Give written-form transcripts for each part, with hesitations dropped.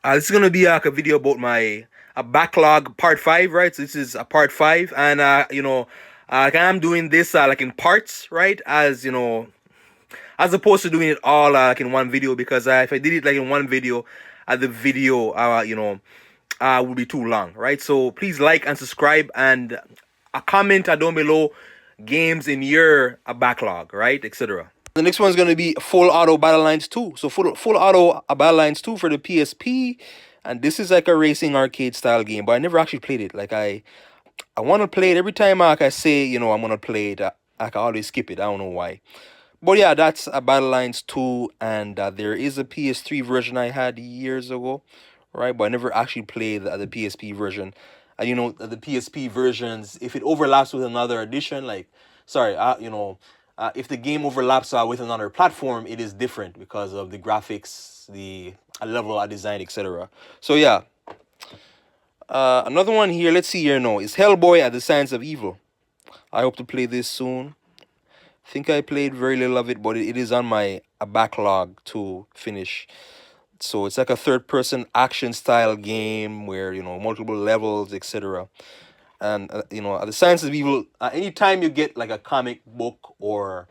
This is gonna be like a video about my backlog part five, right? So this is a part five, and like I'm doing this like in parts, right? As opposed to doing it all like in one video, because if I did it like in one video, the video would be too long, right? So please like and subscribe, and a comment down below games in your backlog, right, etc. The next one's gonna be Full Auto Battle Lines 2. So Full Auto Battle Lines 2 for the PSP, and this is like a racing arcade style game, but I never actually played it. Like I want to play it every time I say I'm gonna play it. I can always skip it. I don't know why. But yeah, that's a Battle Lines 2, and there is a PS3 version I had years ago, right? But I never actually played the PSP version. And the PSP versions, if it overlaps with another edition, like, sorry, if the game overlaps with another platform, it is different because of the graphics, the level of design, etc. So yeah, another one here, let's see here now, is Hellboy at the Science of Evil. I hope to play this soon. I think I played very little of it, but it is on my backlog to finish. So it's like a third-person action style game where multiple levels, etc. And at the Science of Evil, anytime you get like a comic book or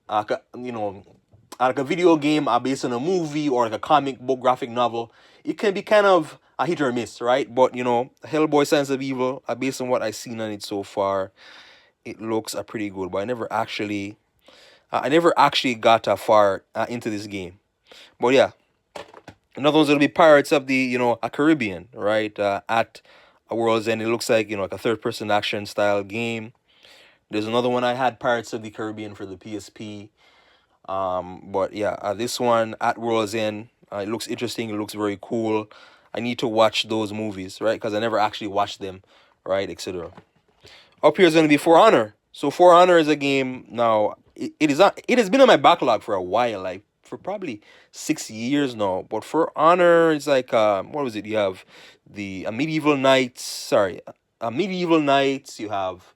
like a video game based on a movie or like a comic book graphic novel, it can be kind of a hit or miss, right? But Hellboy Science of Evil, based on what I've seen on it so far, it looks pretty good. But I never actually got that far into this game. But yeah, another one's gonna be Pirates of the a Caribbean, right? At a World's End, it looks like a third-person action style game. There's another one I had, Pirates of the Caribbean for the PSP. But yeah, this one at World's End, it looks interesting. It looks very cool. I need to watch those movies, right? Because I never actually watched them, right, etc. Up here is going to be For Honor. So For Honor is a game now. It has been on my backlog for a while, like for probably 6 years now. But For Honor is like what was it? You have the medieval knights. Sorry, medieval knights. You have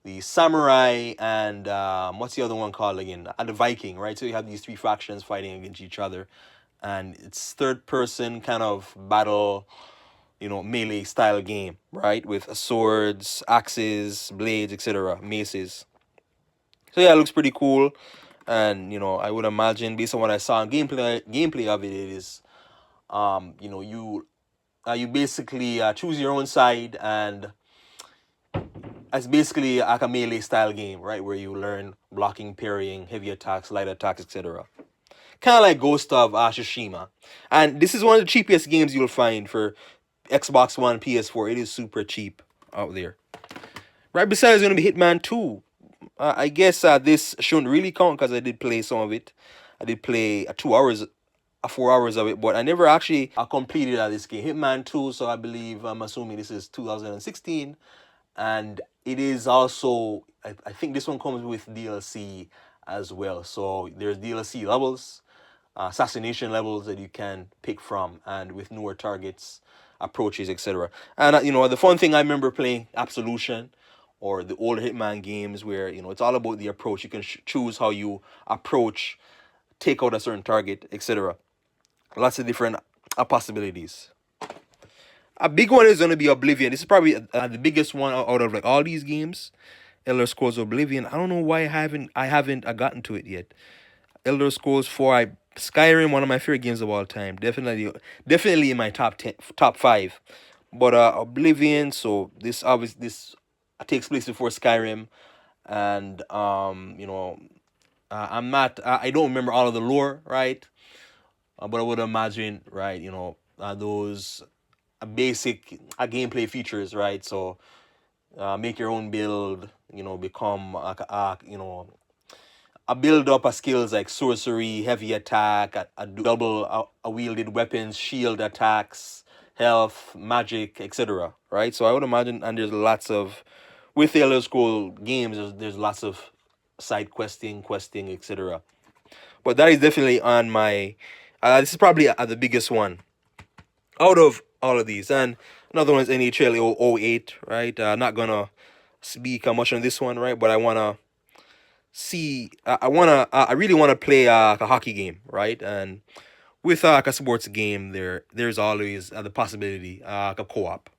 the samurai, and what's the other one called again? The Viking, right? So you have these three factions fighting against each other, and it's third person kind of battle, melee style game, right? With swords, axes, blades, etc., maces. So yeah, it looks pretty cool, and I would imagine based on what I saw in gameplay of it, it is, you basically choose your own side, and it's basically like a melee style game, right? Where you learn blocking, parrying, heavy attacks, light attacks, etc. Kind of like Ghost of Tsushima. And this is one of the cheapest games you'll find for Xbox One, PS4. It is super cheap out there. Right beside is going to be Hitman 2. I guess this shouldn't really count because I did play some of it. I did play 2 hours, 4 hours of it, but I never actually completed this game. Hitman 2, so I'm assuming this is 2016. And it is also, I think this one comes with DLC as well. So there's DLC levels, assassination levels that you can pick from, and with newer targets, approaches, etc. And the fun thing, I remember playing Absolution or the old Hitman games where it's all about the approach. You can choose how you approach, take out a certain target, etc. Lots of different possibilities. A big one is going to be Oblivion. This is probably the biggest one out of like all these games. Elder Scrolls Oblivion. I don't know why I haven't gotten to it yet. Elder Scrolls 4, Skyrim, one of my favorite games of all time. Definitely in my top 5. But Oblivion, so this takes place before Skyrim, and I don't remember all of the lore, right? But I would imagine, right, those basic gameplay features, right? So make your own build, become a build up of skills like sorcery, heavy attack, a double wielded weapons, shield attacks, health, magic, etc. Right? So I would imagine, and there's lots of, with the Elder Scroll games, there's lots of side questing, etc. But that is definitely on my. This is probably the biggest one out of all of these. And another one is NHL 08, right? Not gonna speak much on this one, right? But I wanna see. I really wanna play a hockey game, right? And with like a sports game, there's always the possibility like a co-op.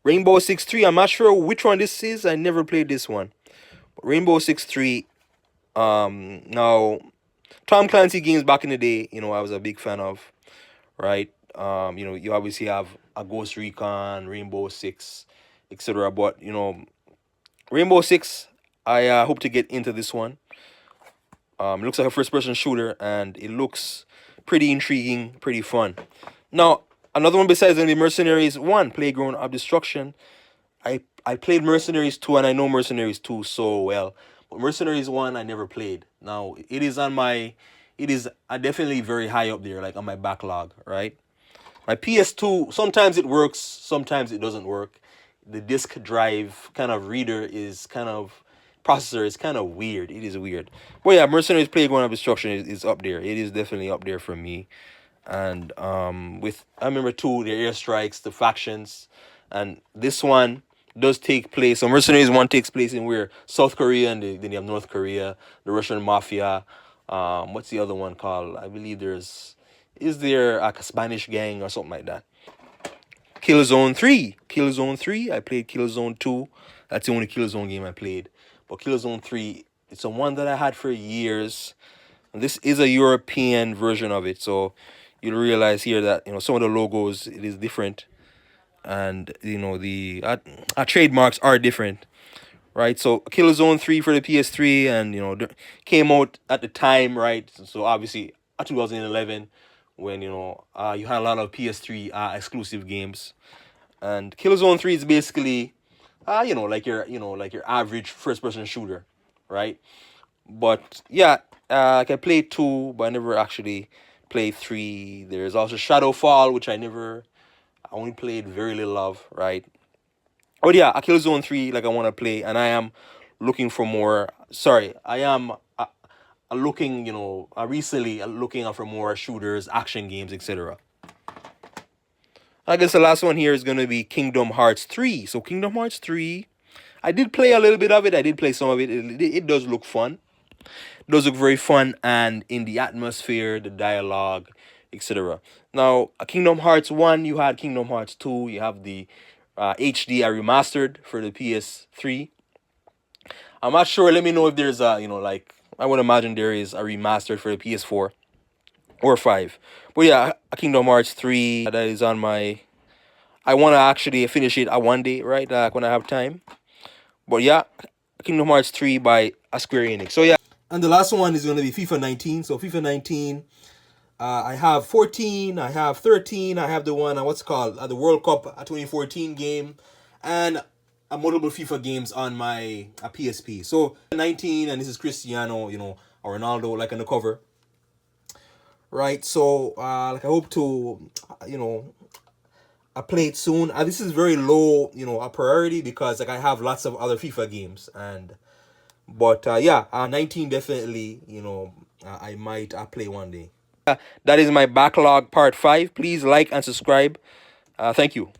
Rainbow Six Three. I'm not sure which one this is. I never played this one. Rainbow Six Three. Now Tom Clancy games back in the day, I was a big fan of. Right. You obviously have a Ghost Recon, Rainbow Six, etc. But Rainbow Six, I hope to get into this one. It looks like a first-person shooter, and it looks pretty intriguing, pretty fun. Now, another one besides the Mercenaries 1, Playground of Destruction. I played Mercenaries 2, and I know Mercenaries 2 so well. But Mercenaries 1, I never played. Now, it is definitely very high up there, like on my backlog, right? My PS2, sometimes it works, sometimes it doesn't work. The disk drive kind of reader is kind of, processor is kind of weird. It is weird. But yeah, Mercenaries Playground of Destruction is up there. It is definitely up there for me. And I remember too, the airstrikes, the factions, and this one does take place. So Mercenaries 1 takes place in where South Korea, and then you have North Korea, the Russian mafia. What's the other one called? I believe is there like a Spanish gang or something like that. Killzone 3. Killzone 3. I played Killzone 2. That's the only Killzone game I played. But Killzone 3, it's a one that I had for years. And this is a European version of it. So you'll realize here that, some of the logos, it is different. And, the trademarks are different. Right? So Killzone 3 for the PS3, and, came out at the time, right? So obviously, 2011, when you had a lot of PS3 exclusive games, and Killzone 3 is basically like your average first person shooter, right? But yeah, like I played 2, but I never actually played 3. There's also Shadowfall, which I only played very little of, right? But yeah, a Killzone 3, like I want to play, and I am looking for more. Sorry, I am looking, recently looking out for more shooters, action games, etc. I guess the last one here is going to be Kingdom Hearts 3. So Kingdom Hearts 3, I did play a little bit of it. I did play some of it. It does look fun. It does look very fun, and in the atmosphere, the dialogue, etc. Now, Kingdom Hearts 1, you had Kingdom Hearts 2, you have the HD remastered for the PS3. I'm not sure. Let me know if there's like, I would imagine there is a remastered for the PS4 or 5. But yeah, Kingdom Hearts 3, that is on my, I want to actually finish it one day, right? Like when I have time. But yeah, Kingdom Hearts 3 by Square Enix. So yeah. And the last one is going to be FIFA 19. So FIFA 19, I have 14, I have 13, I have the one, what's it called, the World Cup 2014 game, and multiple FIFA games on my PSP. So 19, and this is Cristiano, or Ronaldo, like on the cover. Right, so like I hope to, I play it soon. This is very low, a priority, because like I have lots of other FIFA games, but yeah, 19 definitely, I might play one day. That is my backlog part 5. Please like and subscribe. Thank you.